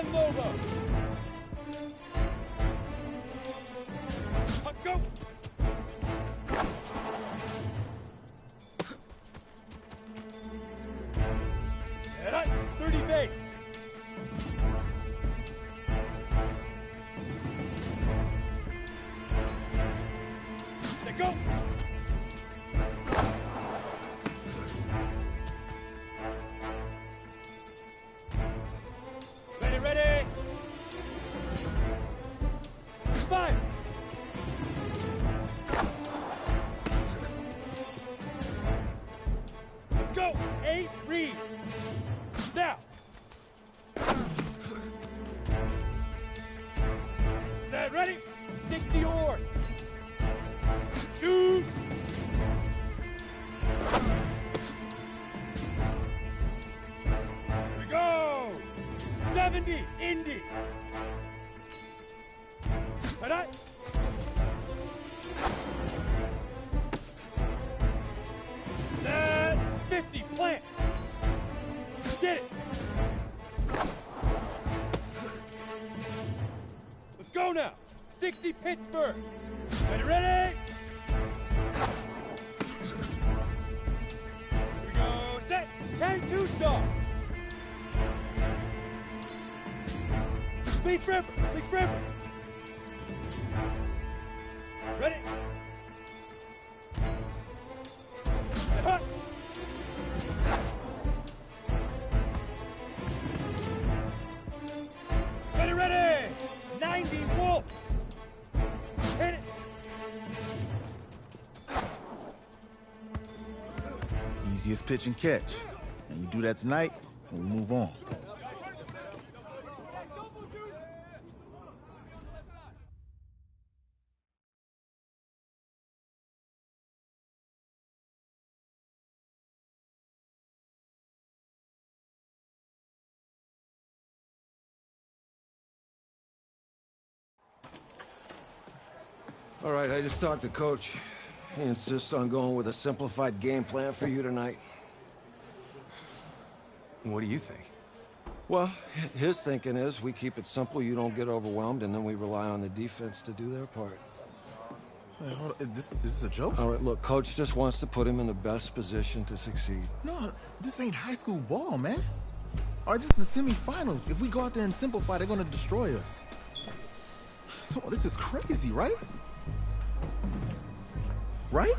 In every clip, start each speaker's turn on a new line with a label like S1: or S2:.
S1: Send Lobo. Go. Head up, 30 base. Let go. Ready. Fire. Let's go. 8, read. Now. Set, ready. 60 oars. Shoot. Here we go. 70, Indy. Right. Set, 50, plant. Get it. Let's go now. 60, Pittsburgh. Ready? Here we go. Set, 10, Tucson. Leaf River. Ready? Hut. Ready. 90, Wolf. Hit it.
S2: Easiest pitch and catch. And you do that tonight, and we move on.
S3: All right, I just talked to Coach. He insists on going with a simplified game plan for you tonight.
S4: What do you think?
S3: Well, his thinking is we keep it simple, you don't get overwhelmed, and then we rely on the defense to do their part.
S2: Wait, hold on. This is a joke?
S3: All right, look, Coach just wants to put him in the best position to succeed.
S2: No, this ain't high school ball, man. All right, this is the semifinals. If we go out there and simplify, they're gonna destroy us. Come on, this is crazy, right? Right?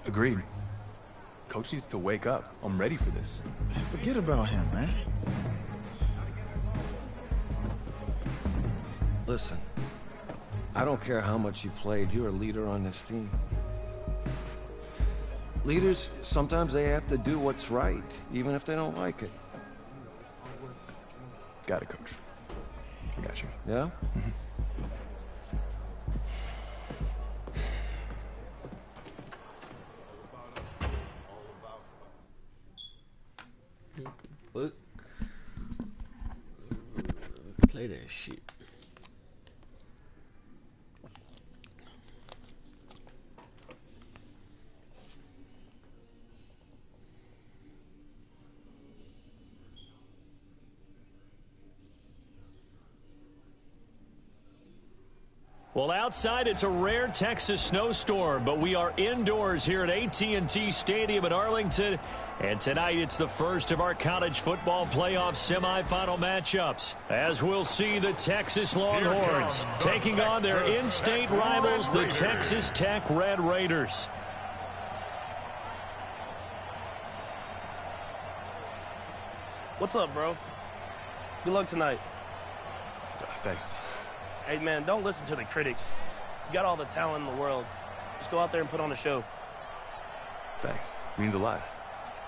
S4: Agreed. Coach needs to wake up. I'm ready for this.
S2: Forget about him, man.
S3: Listen, I don't care how much you played, you're a leader on this team. Leaders, sometimes they have to do what's right, even if they don't like it.
S4: Got it, Coach. I got you.
S3: Yeah?
S5: What? Play that shit.
S6: Well, outside it's a rare Texas snowstorm, but we are indoors here at AT&T Stadium in Arlington, and tonight it's the first of our college football playoff semifinal matchups, as we'll see the Texas Longhorns taking on their in-state rivals, the Texas Tech Red Raiders.
S7: What's up, bro? Good luck tonight.
S4: Thanks.
S7: Hey, man, don't listen to the critics. You got all the talent in the world. Just go out there and put on a show.
S4: Thanks. Means a lot.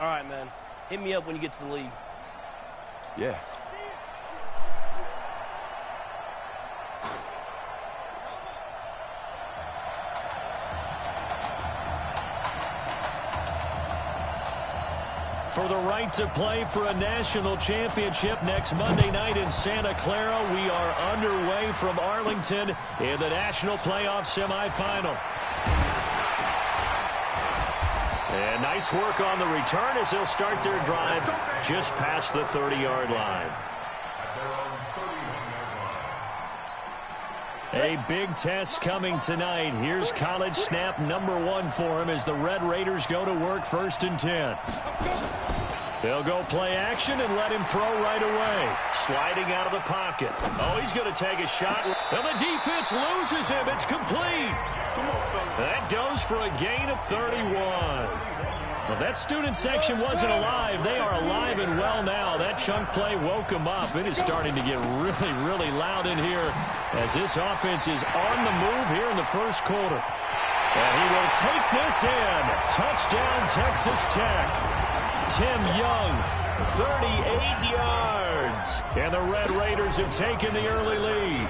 S7: All right, man. Hit me up when you get to the league.
S4: Yeah.
S6: For the right to play for a national championship next Monday night in Santa Clara, we are underway from Arlington in the national playoff semifinal. And nice work on the return as they'll start their drive just past the 30-yard line. A big test coming tonight. Here's college snap number 1 for him as the Red Raiders go to work 1st and 10. They'll go play action and let him throw right away. Sliding out of the pocket. Oh, he's going to take a shot. And the defense loses him. It's complete. That goes for a gain of 31. Well, that student section wasn't alive. They are alive and well now. That chunk play woke them up. It is starting to get really, really loud in here as this offense is on the move here in the first quarter. And he will take this in. Touchdown, Texas Tech. Tim Young, 38 yards. And the Red Raiders have taken the early lead.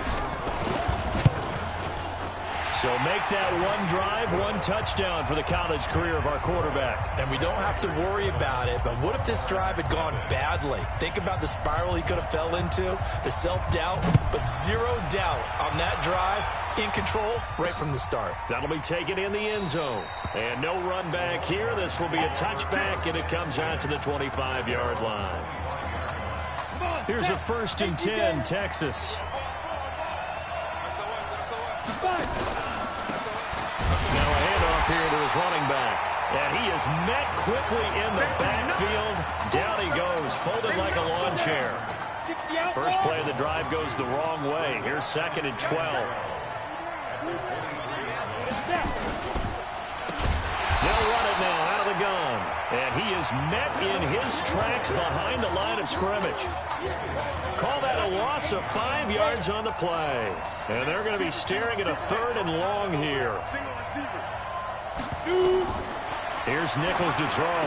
S6: So make that 1 drive, 1 touchdown for the college career of our quarterback.
S8: And we don't have to worry about it, but what if this drive had gone badly? Think about the spiral he could have fell into, the self-doubt, but 0 doubt on that drive, in control right from the start.
S6: That'll be taken in the end zone. And no run back here. This will be a touchback, and it comes out to the 25-yard line. Here's a 1st and 10, Texas. Now a handoff here to his running back. And he is met quickly in the backfield. Down he goes, folded like a lawn chair. First play of the drive goes the wrong way. Here's 2nd and 12. They'll run it now out of the gun. And he is met in his tracks behind the line of scrimmage. Call that a loss of 5 yards on the play. And they're going to be staring at a 3rd and long here. Here's Nichols to throw.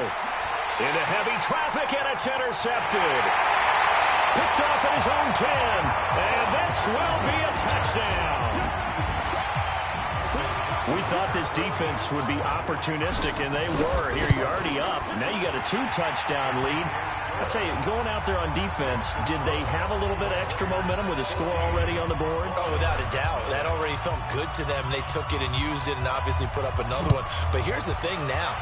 S6: Into heavy traffic, and it's intercepted. Picked off at his own 10. And this will be a touchdown. We thought this defense would be opportunistic, and they were. Here you're already up. Now you got a 2-touchdown lead. I'll tell you, going out there on defense, did they have a little bit of extra momentum with a score already on the board?
S8: Oh, without a doubt. That already felt good to them. They took it and used it and obviously put up another one. But here's the thing now.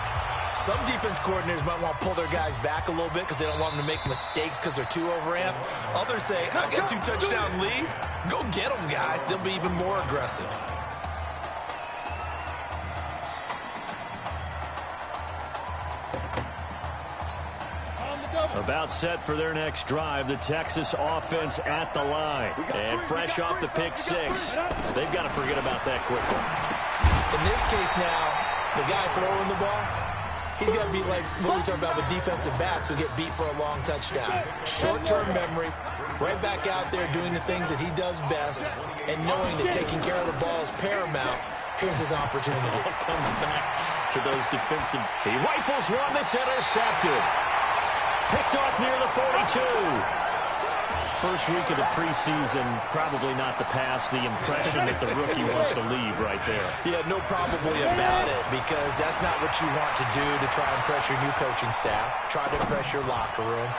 S8: Some defense coordinators might want to pull their guys back a little bit because they don't want them to make mistakes because they're too overamped. Others say, I got a 2-touchdown lead. Go get them, guys. They'll be even more aggressive.
S6: About set for their next drive, the Texas offense at the line. And fresh off the pick 6, they've got to forget about that quickly.
S8: In this case now, the guy throwing the ball, he's got to be like what we talk about with defensive backs who get beat for a long touchdown. Short-term memory, right back out there doing the things that he does best, and knowing that taking care of the ball is paramount. Here's his opportunity.
S6: It comes back to those defensive. He rifles one that's intercepted. Picked off near the 42. First week of the preseason, probably not the pass, the impression that the rookie wants to leave right there.
S8: Yeah, no probably about it, because that's not what you want to do to try and impress your new coaching staff. Try to impress your locker room.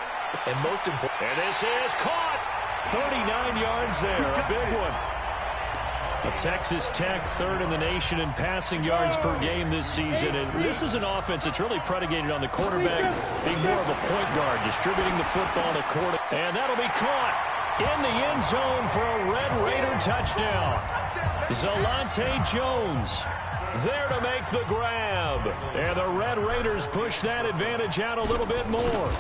S8: And most important...
S6: And this is caught. 39 yards there, a big one. A Texas Tech 3rd in the nation in passing yards per game this season. And this is an offense that's really predicated on the quarterback being more of a point guard, distributing the football to quarter. And that'll be caught in the end zone for a Red Raider touchdown. Zalante Jones there to make the grab. And the Red Raiders push that advantage out a little bit more.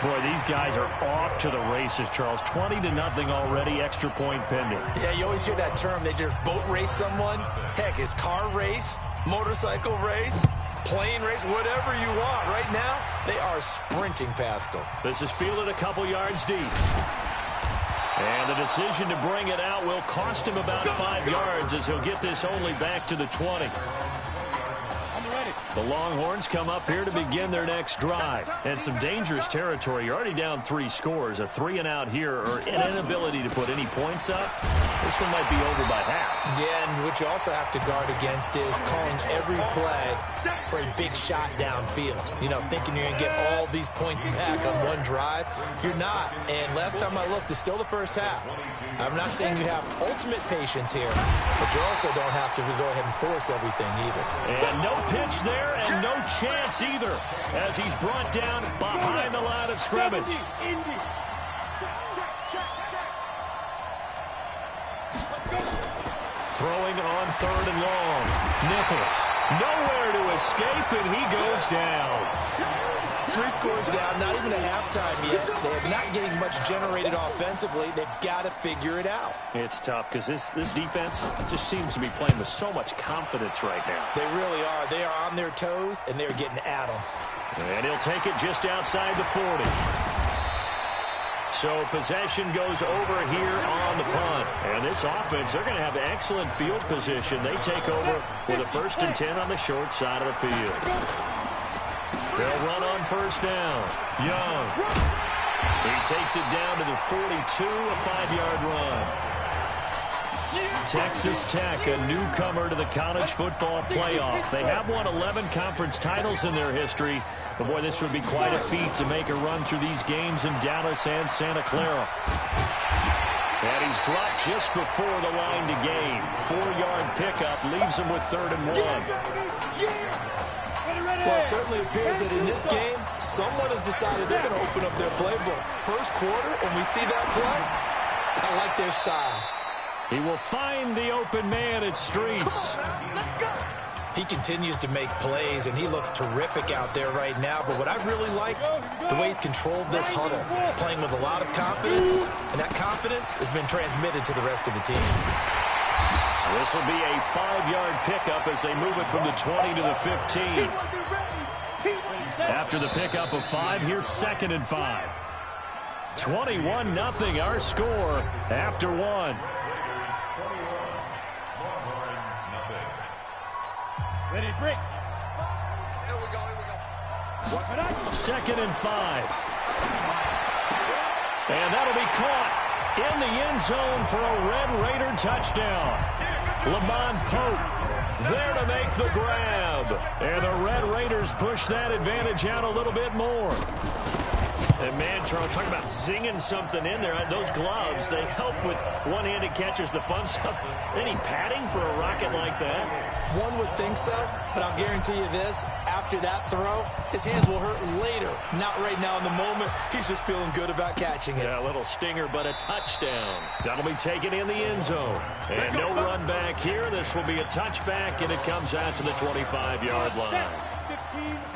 S6: Boy, these guys are off to the races, Charles. 20-0 already, extra point pending.
S8: Yeah, you always hear that term. They just boat race someone. Heck, it's car race, motorcycle race, plane race, whatever you want. Right now, they are sprinting past them.
S6: This is fielded a couple yards deep. And the decision to bring it out will cost him about 5 yards as he'll get this only back to the 20. The Longhorns come up here to begin their next drive. And some dangerous territory. You're already down 3 scores. A 3-and-out here, or an inability to put any points up. This one might be over by half.
S8: Yeah, and what you also have to guard against is calling every play for a big shot downfield. You know, thinking you're going to get all these points back on one drive. You're not. And last time I looked, it's still the first half. I'm not saying you have ultimate patience here, but you also don't have to go ahead and force everything either.
S6: And no pitch there, and no chance either, as he's brought down behind the line of scrimmage. Throwing on 3rd and long. Nichols, nowhere to escape, and he goes down.
S8: 3 scores down, not even a halftime yet. They're not getting much generated offensively. They've got to figure it out.
S6: It's tough because this defense just seems to be playing with so much confidence right now.
S8: They really are. They are on their toes, and they're getting at them.
S6: And he'll take it just outside the 40. So possession goes over here on the punt. And this offense, they're going to have excellent field position. They take over with a 1st and 10 on the short side of the field. They'll run on 1st down. Young. He takes it down to the 42, a 5-yard run. Texas Tech, a newcomer to the college football playoff. They have won 11 conference titles in their history. But, boy, this would be quite a feat to make a run through these games in Dallas and Santa Clara. And he's dropped just before the line to gain. 4-yard pickup leaves him with 3rd and 1.
S8: Well, it certainly appears that in this game, someone has decided they're going to open up their playbook. First quarter, and we see that play. I like their style.
S6: He will find the open man at Streets.
S8: He continues to make plays, and he looks terrific out there right now. But what I've really liked, the way he's controlled this huddle, playing with a lot of confidence, and that confidence has been transmitted to the rest of the team.
S6: This will be a 5-yard pickup as they move it from the 20 to the 15. After the pickup of 5, here's 2nd and 5. 21-0 our score after 1.
S1: Ready, break.
S9: Here we go.
S6: 2nd and 5. And that'll be caught in the end zone for a Red Raider touchdown. Lamont Pope there to make the grab. And the Red Raiders push that advantage out a little bit more. And, man, Charles, talking about zinging something in there. Those gloves, they help with one-handed catches, the fun stuff. Any padding for a rocket like that?
S8: One would think so, but I'll guarantee you this. After that throw, his hands will hurt later. Not right now in the moment. He's just feeling good about catching it.
S6: Yeah, a little stinger, but a touchdown. That'll be taken in the end zone. And no run back here. This will be a touchback, and it comes out to the 25-yard line.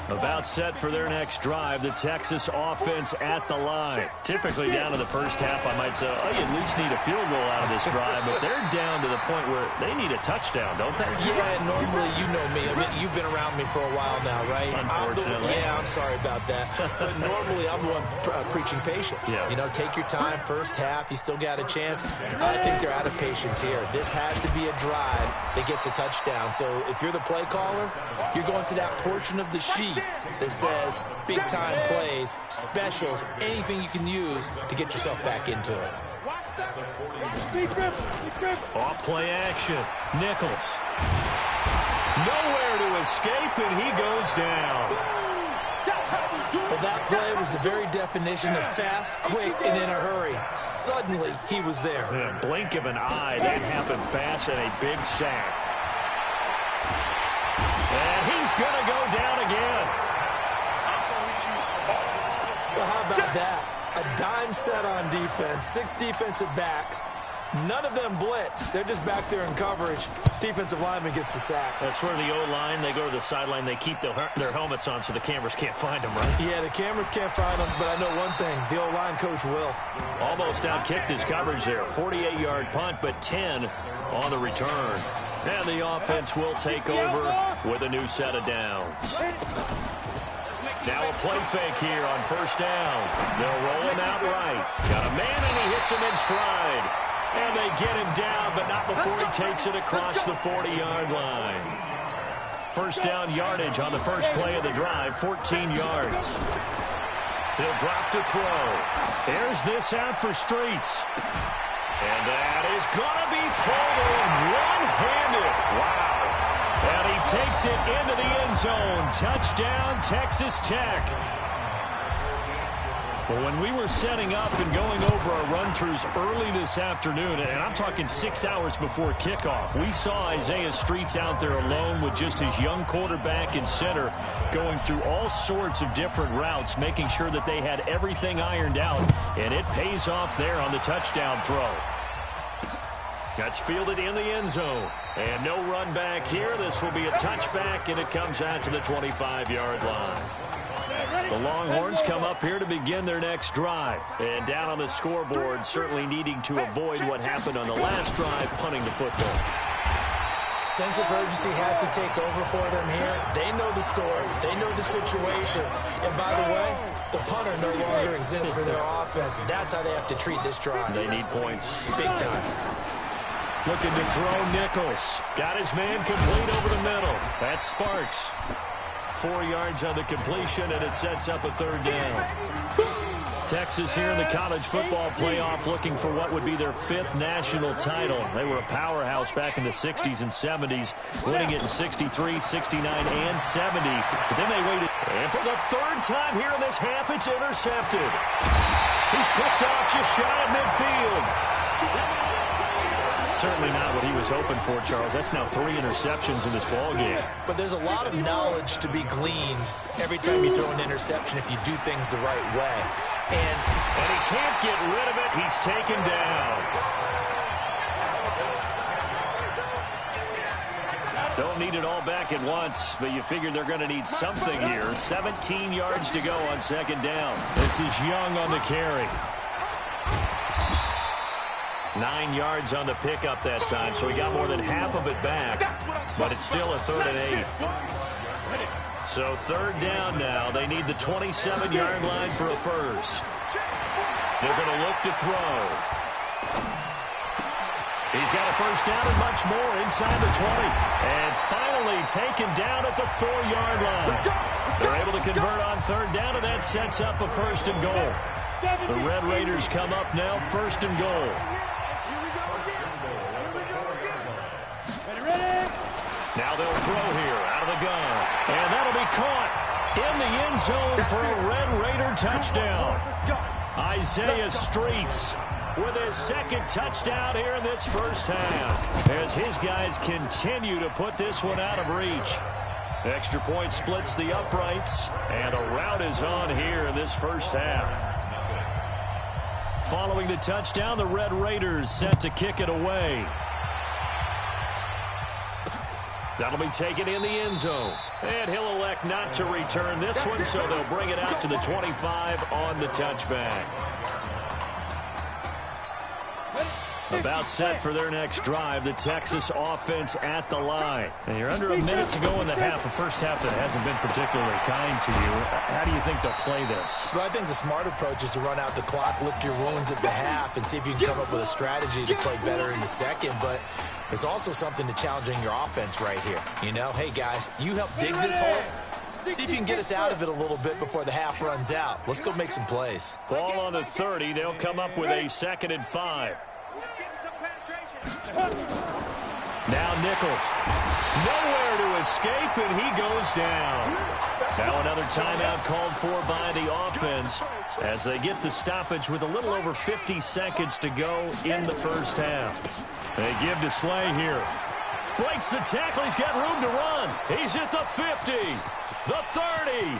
S6: About set for their next drive, the Texas offense at the line. Typically down to the first half, I might say, oh, you at least need a field goal out of this drive, but they're down to the point where they need a touchdown, don't they?
S8: Yeah, normally, you know me. I mean, you've been around me for a while now, right?
S6: Unfortunately.
S8: I'm sorry about that. But normally, I'm the one preaching patience.
S6: Yeah.
S8: You know, take your time, first half, you still got a chance. I think they're out of patience here. This has to be a drive that gets a touchdown. So if you're the play caller, you're going to that portion of the sheet that says big-time plays, specials, anything you can use to get yourself back into it.
S6: Off play action. Nichols. Nowhere to escape, and he goes down.
S8: Well, that play was the very definition of fast, quick, and in a hurry. Suddenly, he was there.
S6: In a blink of an eye, that happened fast, and a big sack. And he's going to go down again.
S8: Well, how about that? A dime set on defense, 6 defensive backs. None of them blitz. They're just back there in coverage. Defensive lineman gets the sack.
S6: That's where the O-line, they go to the sideline, they keep their helmets on so the cameras can't find them, right?
S8: Yeah, the cameras can't find them, but I know one thing. The O-line coach will.
S6: Almost outkicked his coverage there. 48-yard punt, but 10 on the return. And the offense will take over with a new set of downs. Now a play fake here on first down. They'll roll him out right. Got a man, and he hits him in stride. And they get him down, but not before he takes it across the 40-yard line. First down yardage on the first play of the drive, 14 yards. He'll drop to throw. There's this out for Streets. And that is going to be pulled in one-handed. Wow. And he takes it into the end zone. Touchdown, Texas Tech. Well, when we were setting up and going over our run-throughs early this afternoon, and I'm talking 6 hours before kickoff, we saw Isaiah Streets out there alone with just his young quarterback and center going through all sorts of different routes, making sure that they had everything ironed out, and it pays off there on the touchdown throw. That's fielded in the end zone. And no run back here. This will be a touchback, and it comes out to the 25-yard line. The Longhorns come up here to begin their next drive. And down on the scoreboard, certainly needing to avoid what happened on the last drive, punting the football.
S8: Sense of urgency has to take over for them here. They know the score. They know the situation. And by the way, the punter no longer exists for their offense. That's how they have to treat this drive.
S6: They need points.
S8: Big time.
S6: Looking to throw Nichols. Got his man complete over the middle. That's Sparks. 4 yards on the completion, and it sets up a third down. Texas here in the college football playoff looking for what would be their 5th national title. They were a powerhouse back in the 60s and 70s, winning it in 63, 69, and 70. But then they waited. And for the 3rd time here in this half, it's intercepted. He's picked off just shy of midfield. Certainly not what he was hoping for, Charles. That's now 3 interceptions in this ballgame.
S8: But there's a lot of knowledge to be gleaned every time you throw an interception if you do things the right way. And
S6: he can't get rid of it. He's taken down. Don't need it all back at once, but you figure they're going to need something here. 17 yards to go on 2nd down. This is Young on the carry. 9 yards on the pickup that time, so he got more than half of it back, but it's still a 3rd and 8. So 3rd down now. They need the 27-yard line for a first. They're going to look to throw. He's got a first down and much more inside the 20. And finally taken down at the 4-yard line. They're able to convert on 3rd down, and that sets up a 1st and goal. The Red Raiders come up now, 1st and goal. Now they'll throw here out of the gun. And that'll be caught in the end zone for a Red Raider touchdown. Isaiah Streets with his 2nd touchdown here in this first half, as his guys continue to put this one out of reach. Extra point splits the uprights, and a rout is on here in this first half. Following the touchdown, the Red Raiders set to kick it away. That'll be taken in the end zone. And he'll elect not to return this one, so they'll bring it out to the 25 on the touchback. About set for their next drive, the Texas offense at the line. And you're under a minute to go in the half, a first half that hasn't been particularly kind to you. How do you think they'll play this?
S8: Well, I think the smart approach is to run out the clock, lick your wounds at the half, and see if you can come up with a strategy to play better in the second. But there's also something to challenging your offense right here. You know, hey, guys, you help dig this hole. See if you can get us out of it a little bit before the half runs out. Let's go make some plays.
S6: Ball on the 30. They'll come up with a 2nd and 5. Now Nichols. Nowhere to escape, and he goes down. Now another timeout called for by the offense as they get the stoppage with a little over 50 seconds to go in the first half. They give to Slay here. Breaks the tackle. He's got room to run. He's at the 50, the 30,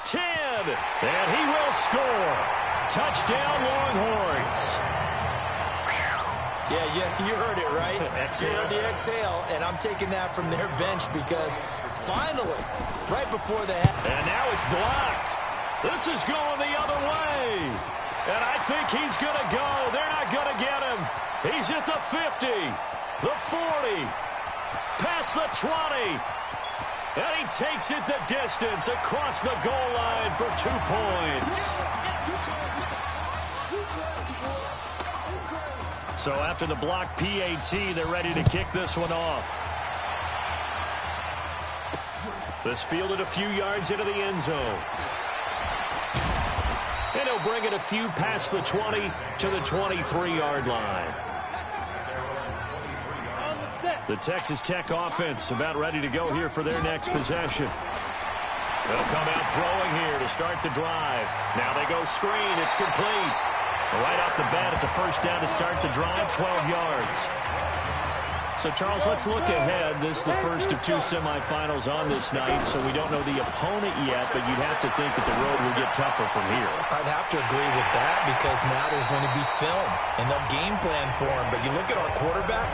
S6: 10, and he will score. Touchdown, Longhorns.
S8: Yeah, you heard it, right? You heard the exhale, and I'm taking that from their bench because finally, right before the half.
S6: And now it's blocked. This is going the other way. And I think he's going to go. They're not going to get him. He's at the 50, the 40, past the 20. And he takes it the distance across the goal line for 2 points. So after the block PAT, they're ready to kick this one off. This fielded a few yards into the end zone. And he'll bring it a few past the 20 to the 23-yard line. The Texas Tech offense about ready to go here for their next possession. They'll come out throwing here to start the drive. Now they go screen. It's complete. Right off the bat, it's a first down to start the drive, 12 yards. So, Charles, let's look ahead. This is the first of 2 semifinals on this night, so we don't know the opponent yet, but you'd have to think that the road will get tougher from here.
S8: I'd have to agree with that because now there's going to be film, and they'll game plan for him. But you look at our quarterback,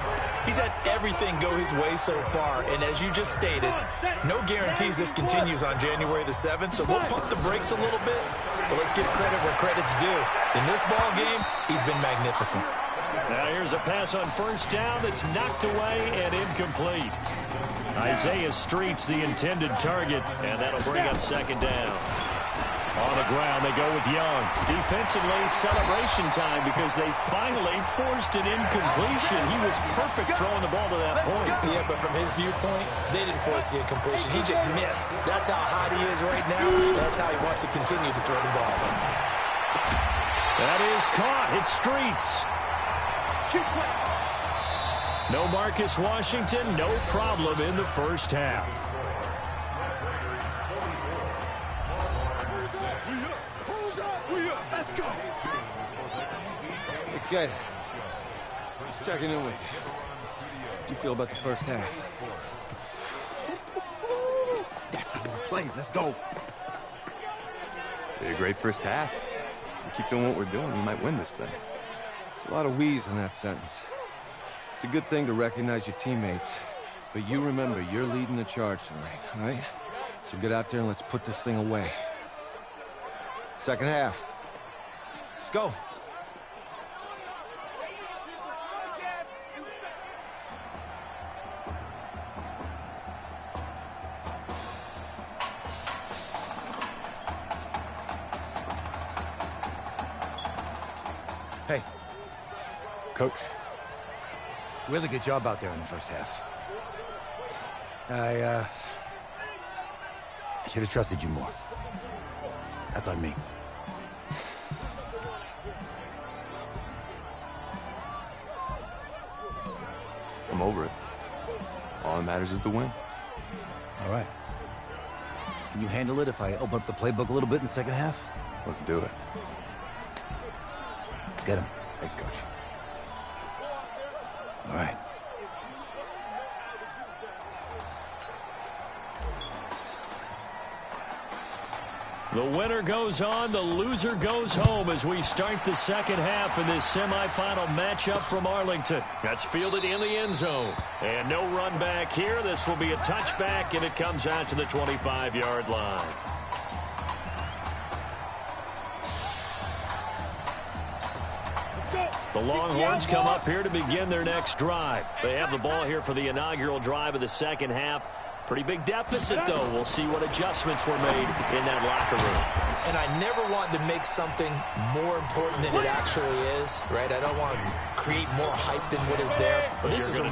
S8: he's had everything go his way so far, and as you just stated, no guarantees this continues on January the 7th, so we'll pump the brakes a little bit, but let's give credit where credit's due. In this ball game, he's been magnificent.
S6: Now here's a pass on first down that's knocked away and incomplete. Isaiah Street's the intended target, and that'll bring up second down. On the ground, they go with Young. Defensively, celebration time because they finally forced an incompletion. He was perfect throwing the ball to that point.
S8: Yeah, but from his viewpoint, they didn't force the incompletion. He just missed. That's how hot he is right now. That's how he wants to continue to throw the ball.
S6: That is caught. It's Streets. No Marcus Washington, no problem in the first half.
S9: Let's go.
S3: Hey, kid. Just checking in with you. How do you feel about the first half?
S2: That's how we're playing. Let's go.
S4: Did a great first half. We keep doing what we're doing, we might win this thing.
S3: There's a lot of wheeze in that sentence. It's a good thing to recognize your teammates, but you remember, you're leading the charge tonight, all right? So get out there and let's put this thing away. Second half. Let's go.
S2: Hey,
S4: Coach,
S2: really good job out there in the first half. I should have trusted you more. That's on me.
S4: I'm over it. All that matters is the win.
S2: All right. Can you handle it if I open up the playbook a little bit in the second half?
S4: Let's do it.
S2: Let's get him.
S4: Thanks, Coach.
S2: All right.
S6: The winner goes on, the loser goes home as we start the second half in this semifinal matchup from Arlington. That's fielded in the end zone. And no run back here. This will be a touchback, and it comes out to the 25-yard line. The Longhorns come up here to begin their next drive. They have the ball here for the inaugural drive of the second half. Pretty big deficit, though. We'll see what adjustments were made in that locker room.
S8: And I never want to make something more important than it actually is, right? I don't want to create more hype than what is there. But this is I'm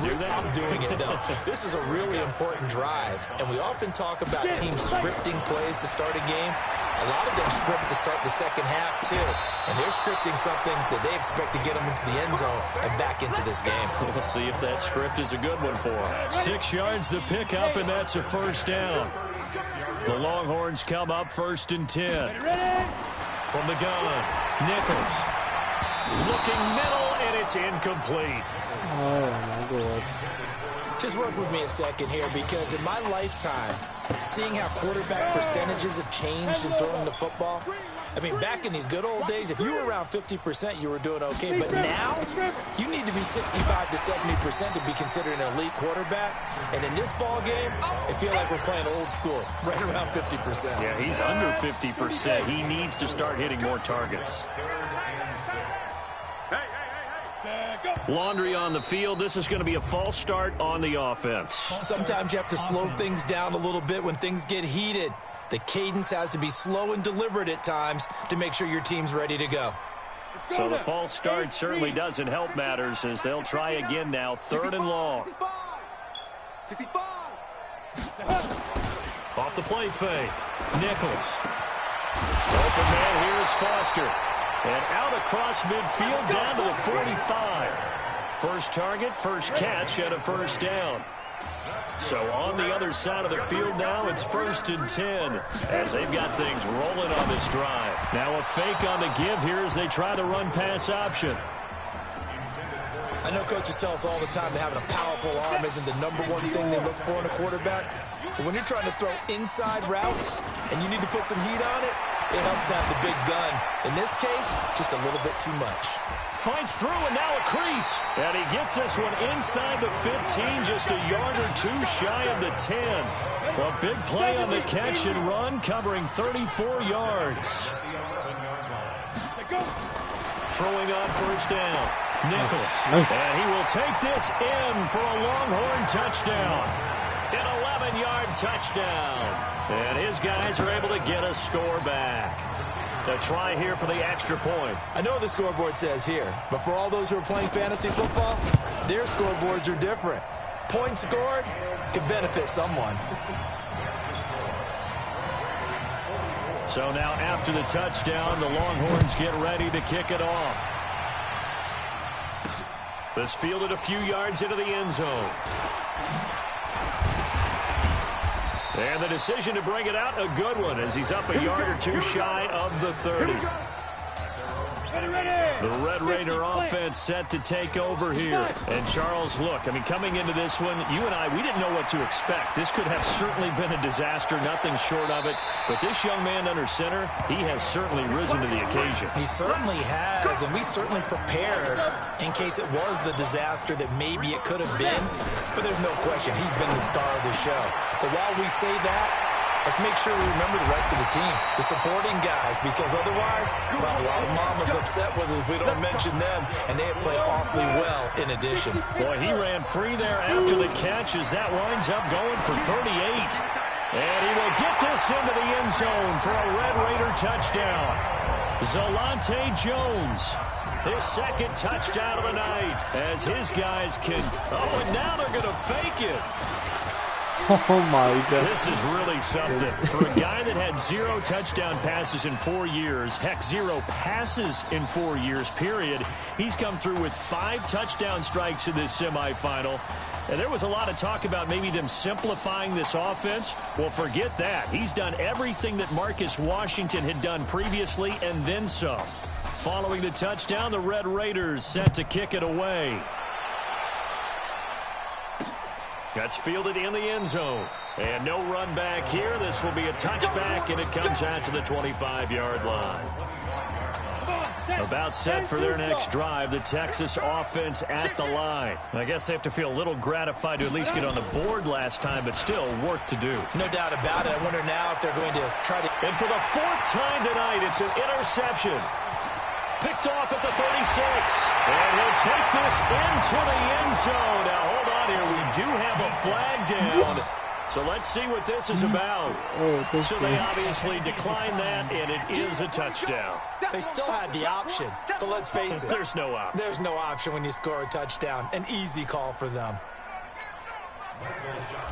S8: doing it, though. This is a really important drive. And we often talk about teams scripting plays to start a game. A lot of them script to start the second half, too. And they're scripting something that they expect to get them into the end zone and back into this game.
S6: We'll see if that script is a good one for them. 6 yards the pickup, and that's a first down. The Longhorns come up 1st and 10. From the gun, Nichols. Looking middle, and it's incomplete.
S5: Oh, my God.
S8: Just work with me a second here, because in my lifetime, seeing how quarterback percentages have changed in throwing the football, I mean, back in the good old days, if you were around 50%, you were doing okay. But now, you need to be 65 to 70% to be considered an elite quarterback. And in this ball game, I feel like we're playing old school, right around 50%.
S6: Yeah, he's under 50%. He needs to start hitting more targets. Laundry on the field. This is going to be a false start on the offense. Sometimes you have to slow things down a little bit when things get heated. The cadence has to be slow and deliberate at times to make sure your team's ready to go. So the false start certainly doesn't help matters as they'll try again now. 3rd and long. Off the play fake. Nichols. Open man here is Foster. And out across midfield down to the 45. First target, first catch, and a first down. So on the other side of the field now, it's 1st and 10 as they've got things rolling on this drive. Now a fake on the give here as they try to run pass option.
S8: I I know coaches tell us all the time that having a powerful arm isn't the #1 thing they look for in a quarterback. But when you're trying to throw inside routes and you need to put some heat on it, it helps have the big gun. In this case, just a little bit too much.
S6: Fights through and now a crease. And he gets this one inside the 15, just a yard or two shy of the 10. A big play on the catch and run, covering 34 yards. Throwing on first down. Nichols.
S5: Nice.
S6: And he will take this in for a Longhorn touchdown. An 11-yard touchdown. And his guys are able to get a score back. A try here for the extra point.
S8: I know what the scoreboard says here, but for all those who are playing fantasy football, their scoreboards are different. Points scored could benefit someone.
S6: So now after the touchdown, the Longhorns get ready to kick it off. This fielded a few yards into the end zone. And the decision to bring it out, a good one, as he's up a yard or two shy of the 30. The Red Raider offense set to take over here. And Charles, look, I mean, coming into this one, you and I, we didn't know what to expect. This could have certainly been a disaster, nothing short of it. But this young man under center, he has certainly risen to the occasion.
S8: He certainly has, and we certainly prepared in case it was the disaster that maybe it could have been. But there's no question, he's been the star of the show. But while we say that, let's make sure we remember the rest of the team, the supporting guys, because otherwise, we'll have a lot of mamas upset with us if we don't mention them, and they have played awfully well in addition.
S6: Boy, he ran free there after the catch as that winds up going for 38. And he will get this into the end zone for a Red Raider touchdown. Zalante Jones, his second touchdown of the night, as his guys can, oh, and now they're going to fake it.
S5: Oh my God.
S6: This is really something. For a guy that had 0 touchdown passes in 4 years, heck, 0 passes in 4 years, period, he's come through with 5 touchdown strikes in this semifinal. And there was a lot of talk about maybe them simplifying this offense. Well, forget that. He's done everything that Marcus Washington had done previously and then some. Following the touchdown, the Red Raiders set to kick it away. That's fielded in the end zone. And no run back here. This will be a touchback, and it comes out to the 25-yard line. About set for their next drive, the Texas offense at the line. I guess they have to feel a little gratified to at least get on the board last time, but still work to do.
S8: No doubt about it. I wonder now if they're going to try to...
S6: And for the 4th time tonight, it's an interception. Picked off at the 36. And he'll take this into the end zone. Now, hold on here. We do have a flag down. So let's see what this is about. So they obviously declined that, and it is a touchdown.
S8: They still had the option, but let's face it.
S6: There's no option.
S8: There's no option when you score a touchdown. An easy call for them.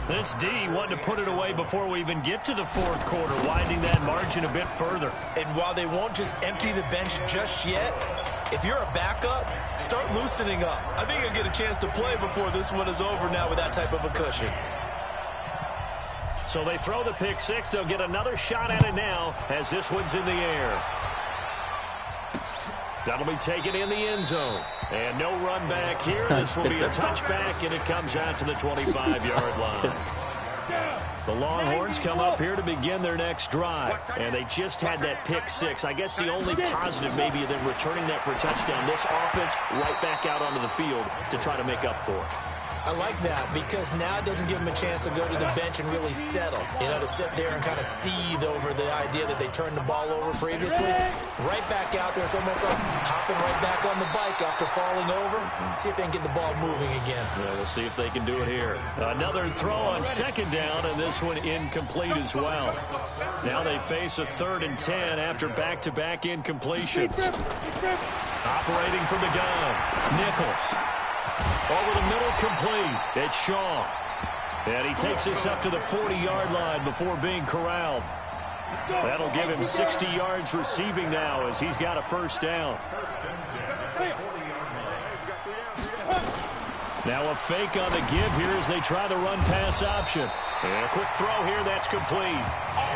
S6: This D wanted to put it away before we even get to the 4th quarter, widening that margin a bit further.
S8: And while they won't just empty the bench just yet, if you're a backup, start loosening up. I think you'll get a chance to play before this one is over now with that type of a cushion.
S6: So they throw the pick 6. They'll get another shot at it now as this one's in the air. That'll be taken in the end zone. And no run back here. This will be a touchback, and it comes out to the 25-yard line. The Longhorns come up here to begin their next drive. And they just had that pick 6. I guess the only positive maybe of them returning that for a touchdown. This offense right back out onto the field to try to make up for it.
S8: I like that because now it doesn't give them a chance to go to the bench and really settle. You know, to sit there and kind of seethe over the idea that they turned the ball over previously. Right back out there. It's almost like hopping right back on the bike after falling over. See if they can get the ball moving again.
S6: Yeah, we'll see if they can do it here. Another throw on 2nd down, and this one incomplete as well. Now they face a 3rd and 10 after back-to-back incompletions. Operating from the gun, Nichols. Over the middle, complete. It's Shaw. And he takes this up to the 40-yard line before being corralled. That'll give him 60 yards receiving now as he's got a 1st down. Now a fake on the give here as they try the run-pass option. And a quick throw here, that's complete.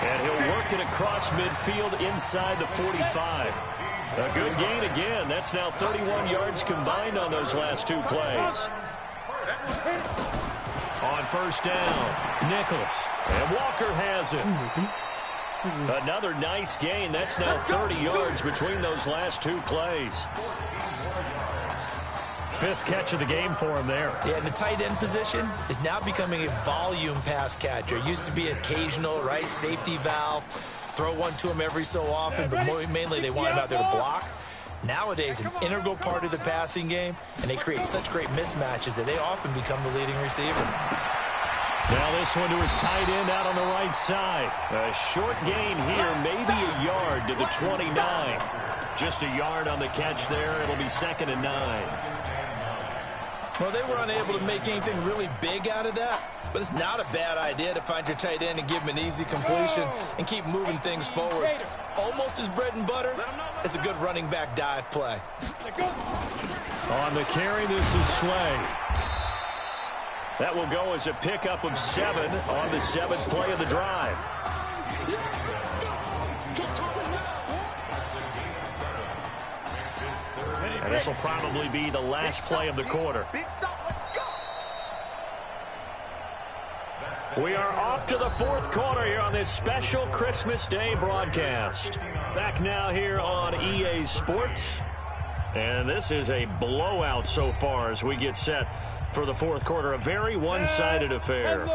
S6: And he'll work it across midfield inside the 45. A good gain again. That's now 31 yards combined on those last two plays. On first down, Nichols. And Walker has it. Another nice gain. That's now 30 yards between those last two plays. Fifth catch of the game for him there.
S8: Yeah, and the tight end position is now becoming a volume pass catcher. It used to be occasional, right? Safety valve. Throw one to him every so often, but mainly they want him out there to block. Nowadays, an integral part of the passing game, and they create such great mismatches that they often become the leading receiver.
S6: Now this one to his tight end out on the right side. A short gain here, maybe a yard to the 29. Just a yard on the catch there. It'll be 2nd and 9.
S8: Well, they were unable to make anything really big out of that, but it's not a bad idea to find your tight end and give him an easy completion and keep moving things forward. Almost as bread and butter as a good running back dive play.
S6: On the carry, this is Slay. That will go as a pickup of 7 on the 7th play of the drive. And this will probably be the last play of the quarter. We are off to the 4th quarter here on this special Christmas Day broadcast. Back now here on EA Sports. And this is a blowout so far as we get set for the 4th quarter. A very one-sided affair.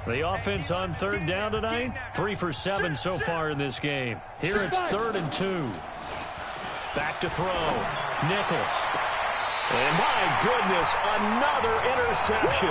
S6: The offense on 3rd down tonight, 3 for 7 so far in this game. Here it's 3rd and 2. Back to throw. Nichols. And my goodness, another interception.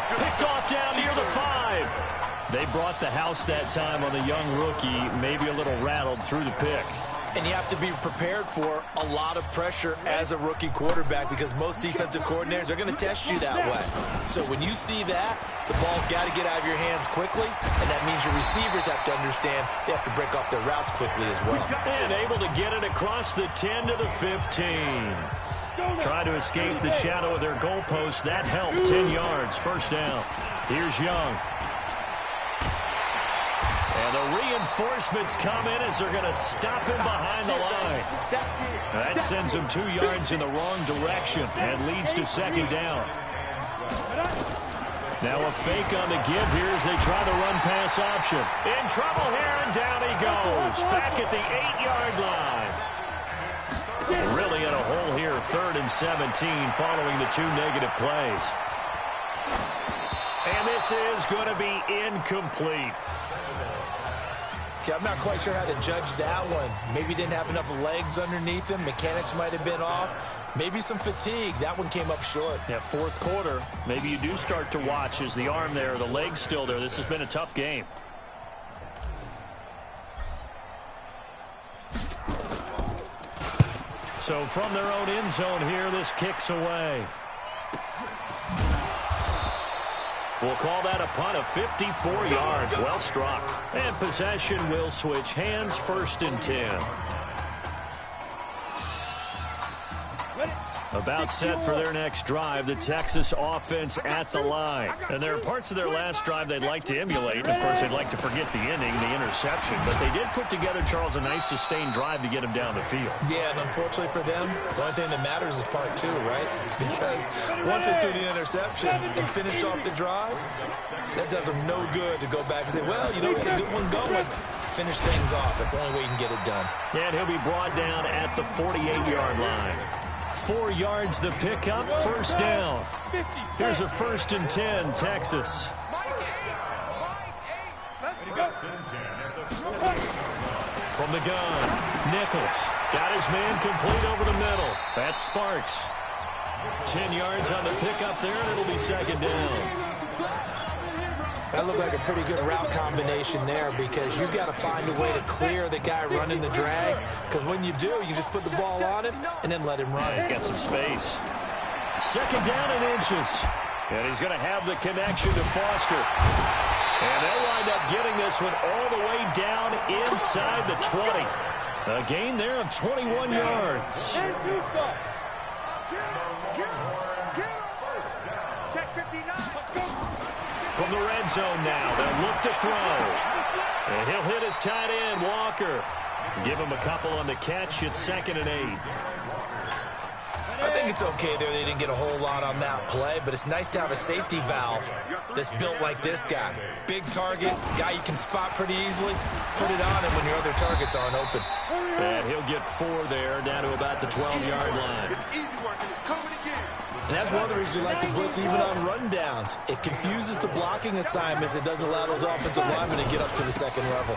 S6: Picked off down near the 5. They brought the house that time on the young rookie, maybe a little rattled through the pick.
S8: And you have to be prepared for a lot of pressure as a rookie quarterback because most defensive coordinators are going to test you that way. So when you see that, the ball's got to get out of your hands quickly, and that means your receivers have to understand they have to break off their routes quickly as well.
S6: And able to get it across the 10 to the 15. Try to escape the shadow of their goalpost. That helped. 10 yards, 1st down. Here's Young. And the reinforcements come in as they're going to stop him behind the line. That sends him 2 yards in the wrong direction and leads to 2nd down. Now a fake on the give here as they try the run-pass option. In trouble here, and down he goes. Back at the 8-yard line. Really in a hole here, 3rd and 17 following the 2 negative plays. And this is going to be incomplete.
S8: Okay, I'm not quite sure how to judge that one. Maybe didn't have enough legs underneath him. Mechanics might have been off. Maybe some fatigue. That one came up short.
S6: Yeah, 4th quarter. Maybe you do start to watch as the arm there, the leg's still there. This has been a tough game. So from their own end zone here, this kicks away. We'll call that a punt of 54 yards. Well struck. And possession will switch hands, 1st and 10. About set for their next drive, the Texas offense at the line. And there are parts of their last drive they'd like to emulate. And of course, they'd like to forget the ending, the interception. But they did put together, Charles, a nice sustained drive to get him down the field.
S8: Yeah, and unfortunately for them, the only thing that matters is part 2, right? Because once they do the interception and finish off the drive, that does them no good to go back and say, well, you know, we had a good one going. Finish things off. That's the only way you can get it done.
S6: And he'll be brought down at the 48-yard line. 4 yards the pickup, 1st down. Here's a 1st and 10, Texas. From the gun, Nichols got his man complete over the middle. That's Sparks. 10 yards on the pickup there, and it'll be 2nd down.
S8: That looked like a pretty good route combination there because you've got to find a way to clear the guy running the drag, because when you do, you just put the ball on him and then let him run.
S6: He's got some space. 2nd down and inches. And he's going to have the connection to Foster. And they'll wind up getting this one all the way down inside the 20. A gain there of 21 yards.
S1: And 2 starts. Check 59.
S6: from the red zone now. They'll look to throw. And he'll hit his tight end, Walker. Give him a couple on the catch. It's 2nd and 8.
S8: I think it's okay there. They didn't get a whole lot on that play, but it's nice to have a safety valve that's built like this guy. Big target, guy you can spot pretty easily. Put it on him when your other targets aren't open.
S6: And he'll get 4 there, down to about the 12-yard line.
S8: And that's one of the reasons you like to blitz even on run downs. It confuses the blocking assignments. It doesn't allow those offensive linemen to get up to the second level.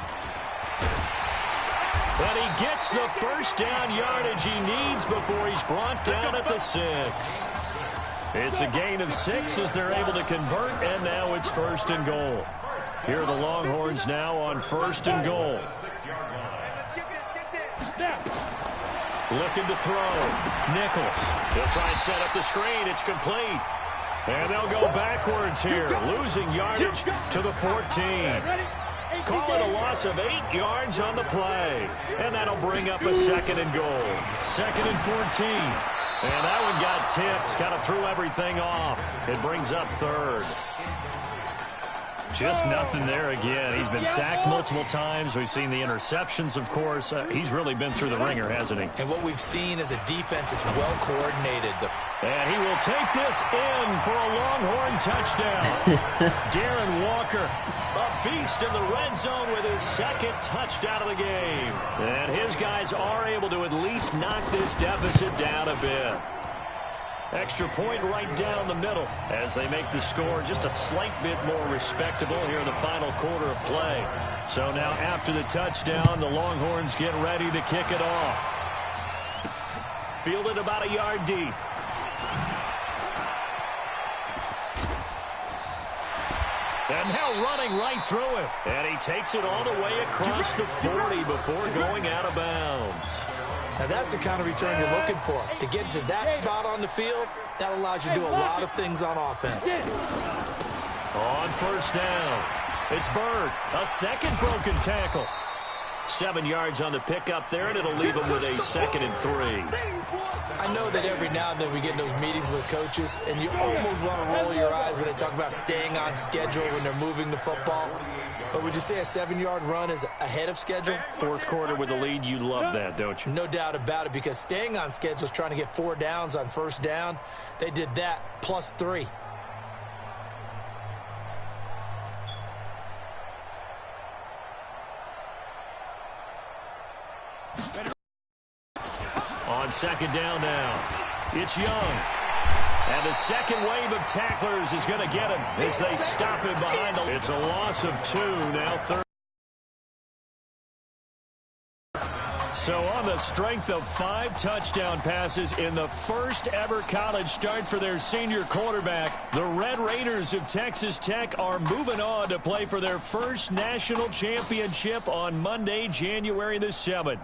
S6: But he gets the first down yardage he needs before he's brought down at the 6. It's a gain of 6 as they're able to convert, and now it's 1st and goal. Here are the Longhorns now on 1st and goal. Looking to throw. Nichols. He'll try and set up the screen. It's complete. And they'll go backwards here, losing yardage to the 14. Call it a loss of 8 yards on the play. And that'll bring up a 2nd and goal. 2nd and 14. And that one got tipped. Kind of threw everything off. It brings up 3rd. Just nothing there again. He's been sacked multiple times. We've seen the interceptions, of course. He's really been through the ringer, hasn't he?
S8: And what we've seen is a defense that's well coordinated.
S6: And he will take this in for a Longhorn touchdown. Darren Walker, a beast in the red zone with his 2nd touchdown of the game. And his guys are able to at least knock this deficit down a bit. Extra point right down the middle as they make the score just a slight bit more respectable here in the final quarter of play. So now after the touchdown, the Longhorns get ready to kick it off. Fielded about a yard deep. And now running right through it. And he takes it all the way across the 40 before going out of bounds.
S8: Now that's the kind of return you're looking for. To get to that spot on the field, that allows you to do a lot of things on offense.
S6: On 1st down, it's Bird. A 2nd broken tackle. 7 yards on the pickup there, and it'll leave him with a 2nd and 3.
S8: I know that every now and then we get in those meetings with coaches, and you almost want to roll your eyes when they talk about staying on schedule when they're moving the football. But would you say a 7-yard run is ahead of schedule?
S6: 4th quarter with the lead, you love that, don't you?
S8: No doubt about it, because staying on schedule is trying to get 4 downs on 1st down. They did that plus 3.
S6: On 2nd down now, it's Young. And the 2nd wave of tacklers is going to get him as they stop him behind the... It's a loss of 2, now 3rd. So on the strength of 5 touchdown passes in the first ever college start for their senior quarterback, the Red Raiders of Texas Tech are moving on to play for their first national championship on Monday, January the 7th.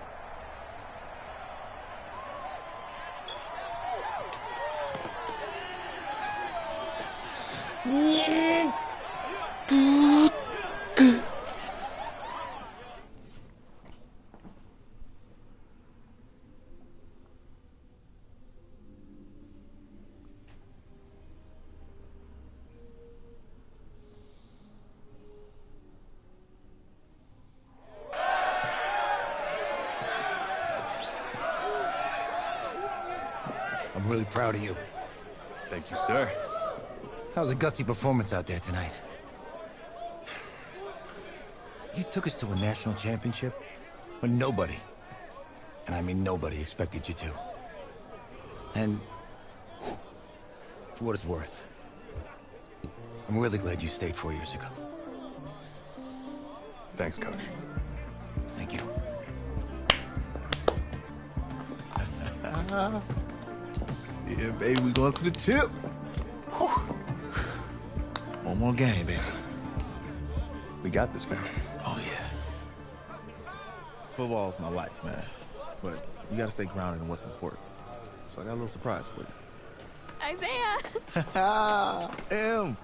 S10: I'm really proud of you.
S4: Thank you, sir.
S10: That was a gutsy performance out there tonight. You took us to a national championship when nobody, and I mean nobody, expected you to. And for what it's worth, I'm really glad you stayed 4 years ago.
S4: Thanks, Coach.
S10: Thank you.
S2: Yeah, baby, we going to the chip. Whew. One more game, baby.
S4: We got this, man.
S2: Oh, yeah. Football's my life, man. But you got to stay grounded in what's important. So I got a little surprise for you.
S11: Isaiah!
S2: Em,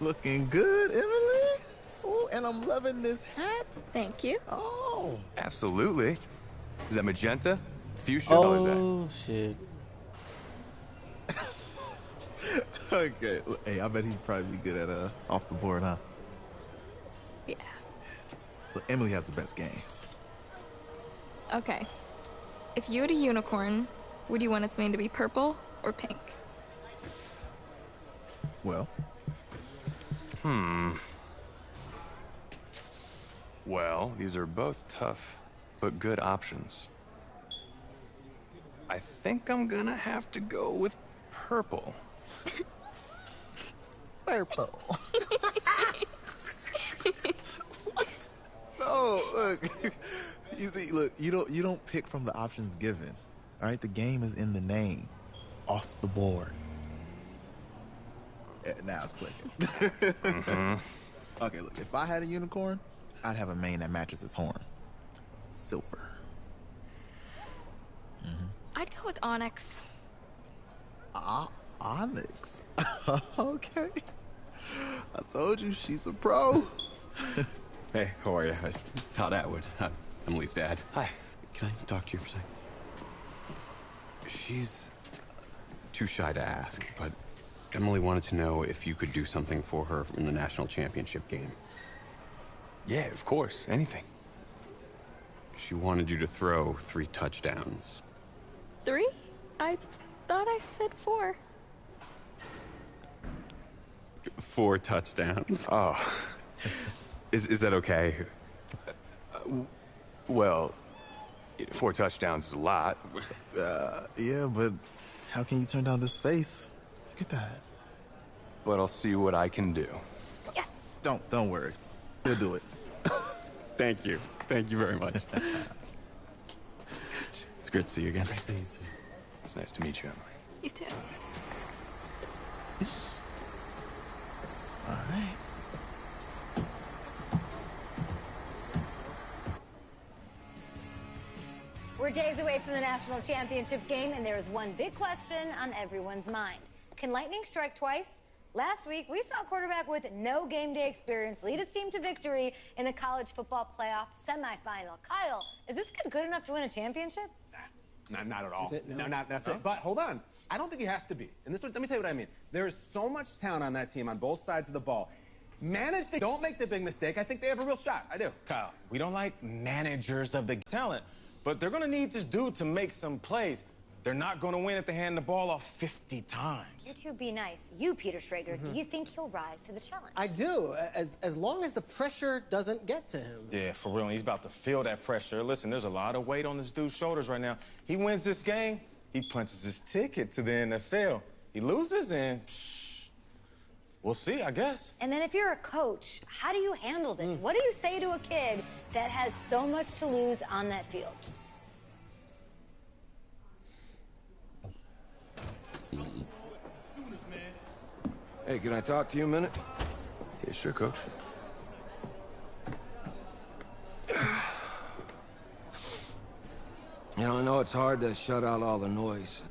S2: looking good, Emily. Oh, and I'm loving this hat.
S11: Thank you.
S2: Oh.
S4: Absolutely. Is that magenta? Fuchsia? What is that?
S5: Oh, shit.
S2: Okay. Hey, I bet he'd probably be good at off the board, huh?
S12: Yeah.
S2: Look, Emily has the best games.
S12: Okay. If you had a unicorn, would you want its mane to be purple or pink?
S2: Well?
S4: Well, these are both tough, but good options. I think I'm gonna have to go with purple.
S2: Purple. What? No, look. You see, look, you don't pick from the options given. All right, the game is in the name. Off the board. Now it's clicking. Okay, look, if I had a unicorn, I'd have a mane that matches his horn. Silver.
S12: I'd go with onyx.
S2: Onyx? Okay. I told you, she's a pro.
S13: Hey, how are you? Todd Atwood. I'm Emily's dad.
S4: Hi.
S13: Can I talk to you for a second? She's too shy to ask, but Emily wanted to know if you could do something for her in the national championship game.
S4: Yeah, of course. Anything.
S13: She wanted you to throw 3 touchdowns.
S12: 3? I thought I said 4.
S13: 4 touchdowns.
S4: Oh.
S13: Is that okay?
S4: Well, 4 touchdowns is a lot.
S2: Yeah, but how can you turn down this face? Look at that.
S4: But I'll see what I can do.
S12: Yes.
S2: Don't worry. He'll do it.
S13: Thank you. Thank you very much. It's great to see you again.
S2: Nice to see you too.
S4: It's nice to meet you, Emily.
S12: You too.
S2: All right.
S14: We're days away from the national championship game, and there is one big question on everyone's mind. Can lightning strike twice? Last week, we saw a quarterback with no game day experience lead his team to victory in the college football playoff semifinal. Kyle, is this kid good enough to win a championship?
S15: Not at all. That's it. But hold on. I don't think he has to be. And let me tell you what I mean. There is so much talent on that team on both sides of the ball. Don't make the big mistake. I think they have a real shot. I do.
S16: Kyle, we don't like managers of the talent, but they're going to need this dude to make some plays. They're not going to win if they hand the ball off 50 times.
S14: You two be nice. You, Peter Schrager, do you think he'll rise to the challenge?
S17: I do, as long as the pressure doesn't get to him.
S16: Yeah, for real. He's about to feel that pressure. Listen, there's a lot of weight on this dude's shoulders right now. He wins this game, he punches his ticket to the NFL. He loses, and we'll see, I guess.
S14: And then if you're a coach, how do you handle this? What do you say to a kid that has so much to lose on that field?
S3: Hey, can I talk to you a minute?
S4: Yeah, sure, Coach.
S3: You know, I know it's hard to shut out all the noise.